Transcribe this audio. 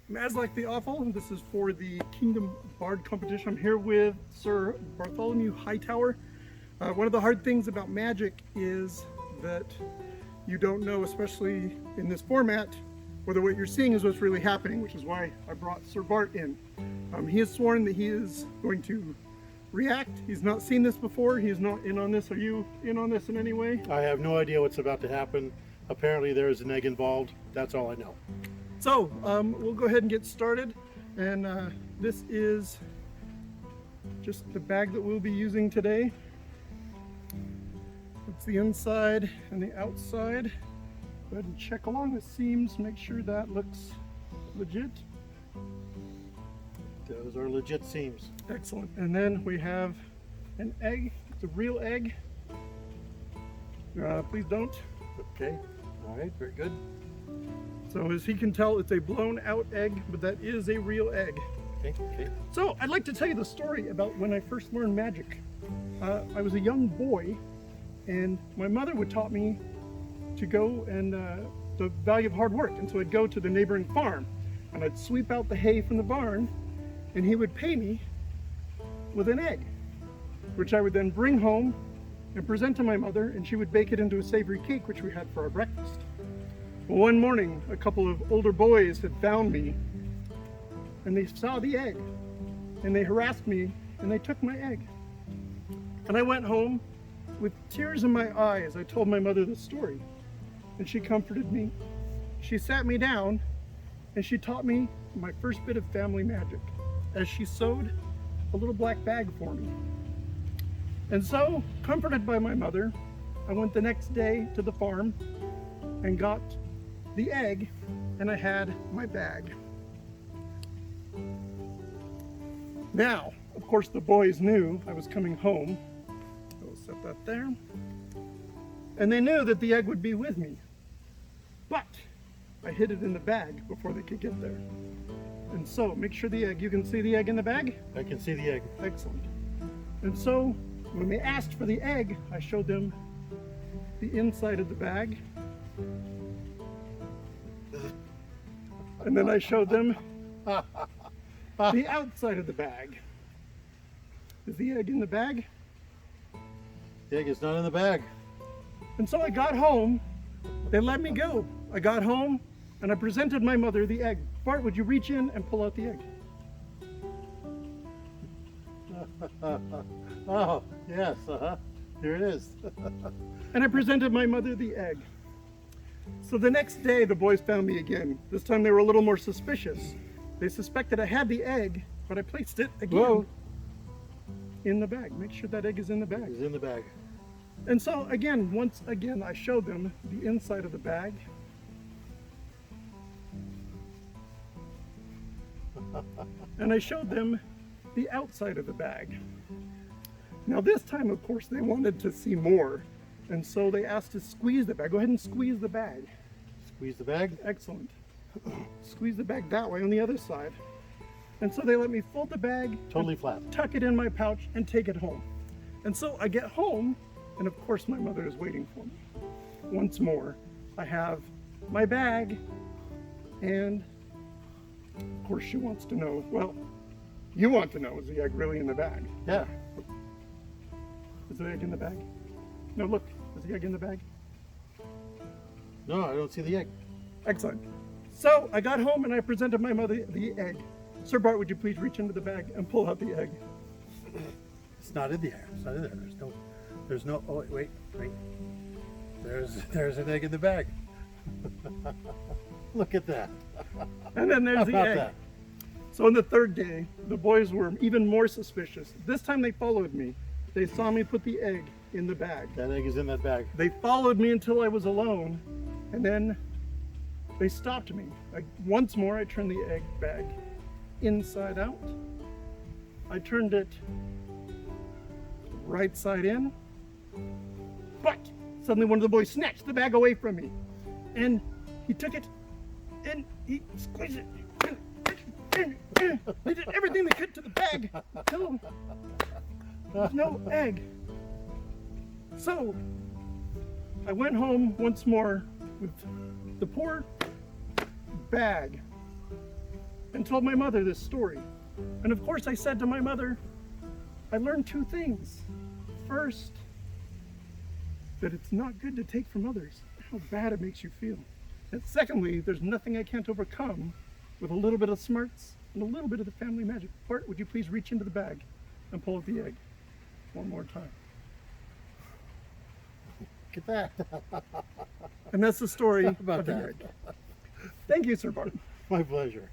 I'm Aslak the Awful, and this is for the Kingdom Bard competition. I'm here with Sir Bartholomew Hightower. One of the hard things about magic is that you don't know, especially in this format, whether what you're seeing is what's really happening, which is why I brought Sir Bart in. He has sworn that he is going to react. He's not seen this before. He is not in on this. Are you in on this in any way? I have no idea what's about to happen. Apparently there is an egg involved. That's all I know. So we'll go ahead and get started. And this is just the bag that we'll be using today. It's the inside and the outside. Go ahead and check along the seams, make sure that looks legit. Those are legit seams. Excellent. And then we have an egg. It's a real egg. Please don't. Okay. All right. Very good. So as he can tell, it's a blown out egg, but that is a real egg. Okay. Okay. So I'd like to tell you the story about when I first learned magic. I was a young boy, and my mother would taught me to go and the value of hard work. And so I'd go to the neighboring farm, and I'd sweep out the hay from the barn, and he would pay me with an egg, which I would then bring home and present to my mother, and she would bake it into a savory cake, which we had for our breakfast. Well, one morning, a couple of older boys had found me, and they saw the egg, and they harassed me, and they took my egg. And I went home with tears in my eyes. I told my mother the story, and she comforted me. She sat me down, and she taught me my first bit of family magic as she sewed a little black bag for me. And so, comforted by my mother, I went the next day to the farm and got the egg, and I had my bag. Now, of course, the boys knew I was coming home. I will set that there. And they knew that the egg would be with me. But I hid it in the bag before they could get there. And so, make sure the egg, you can see the egg in the bag? I can see the egg. Excellent. And so, when they asked for the egg, I showed them the inside of the bag. And then I showed them the outside of the bag. Is the egg in the bag? The egg is not in the bag. And so I got home. They let me go. I got home and I presented my mother the egg. Bart, would you reach in and pull out the egg? Oh, yes. Here it is. And I presented my mother the egg. So the next day, the boys found me again. This time they were a little more suspicious. They suspected I had the egg, but I placed it again in the bag. Make sure that egg is in the bag. It's in the bag. And so again, once again, I showed them the inside of the bag. And I showed them the outside of the bag. Now this time, of course, they wanted to see more. And so they asked to squeeze the bag. Go ahead and squeeze the bag. Squeeze the bag. Excellent. Squeeze the bag that way on the other side. And so they let me fold the bag, Totally flat. tuck it in my pouch, and take it home. And so I get home, and of course my mother is waiting for me. Once more, I have my bag, and of course she wants to know, well, you want to know, is the egg really in the bag? Yeah. Is the egg in the bag? No, look, is the egg in the bag? No, I don't see the egg. Excellent. So I got home and I presented my mother the egg. Sir Bart, would you please reach into the bag and pull out the egg? It's not in there. It's not in there. There's no, oh, wait. There's an egg in the bag. Look at that. And then there's How the about egg. that? So on the third day, the boys were even more suspicious. This time they followed me. They saw me put the egg in the bag. That egg is in that bag. They followed me until I was alone, and then they stopped me. Once more, I turned the egg bag inside out. I turned it right side in, but suddenly one of the boys snatched the bag away from me, and he took it and he squeezed it. They did everything they could to the bag until there's no egg. So I went home once more with the poor bag and told my mother this story. And of course I said to my mother, I learned two things. First, that it's not good to take from others, how bad it makes you feel. And secondly, there's nothing I can't overcome with a little bit of smarts and a little bit of the family magic. Bart, would you please reach into the bag and pull out the egg one more time? Look at that. And that's the story How about of the that? egg. Thank you, Sir Bart. My pleasure.